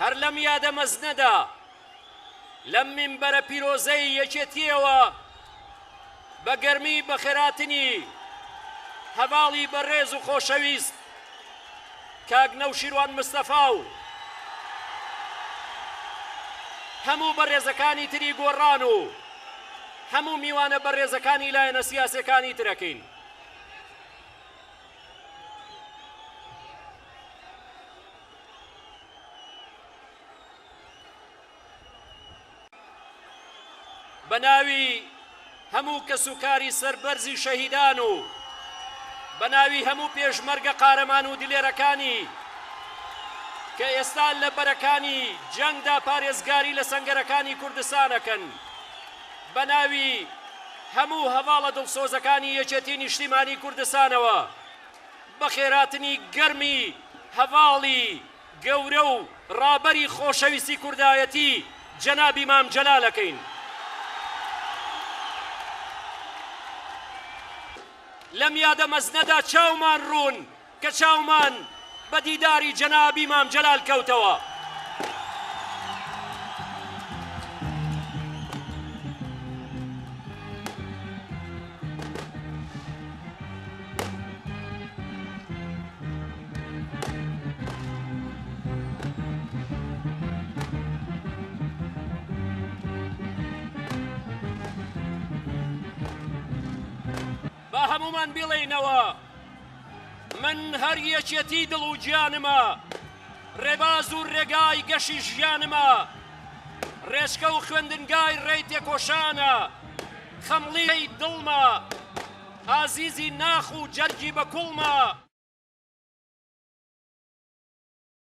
هەر لەم یادە مەزنەدا لەم منبەرە پیرۆزەی یەکێتیەوە بە گەرمی بە خێراتنی هەواڵی بەڕێز و خۆشەویست کاک نەوشیروان مستەفا و هەموو بەڕێزەکانی تری گۆڕان و هەموو میوانە بەڕێزەکانی لایەنە سیاسیەکانی ترەکەین. بەناوی هەموو کەسوکاری سەربەرزی شەهیدان و بەناوی هەموو پێشمەرگە قارەمان و دلێرەکانی کە ئێستا لە بەرەکانی جەنگدا پارێزگاری لە سەنگەرەکانی کوردستانەکەن، بەناوی هەموو هەواڵە دڵسۆزەکانی یەکێتی نیشتیمانی کوردستانەوە بە خێراتنی گەرمی هەواڵی گەورە و ڕابەری خۆشەویستی کوردایەتی جەنابی مام جەلالەکەین. لەم یادە مەزنەدا چاومان ڕوون کە چاومان بە دیداری جەنابی مام جەلال کەوتەوە. با هەمومان بڵێینەوە من هەر یەکێتی دڵ و گیانمە، ڕێباز و ڕێگای گەشی ژیانمە، ڕێچکە و خوێندنگای ڕێی تێکۆشانە، خەمڵیەی دڵمە، ئازیزی ناخ و جەرگی بە کوڵمە.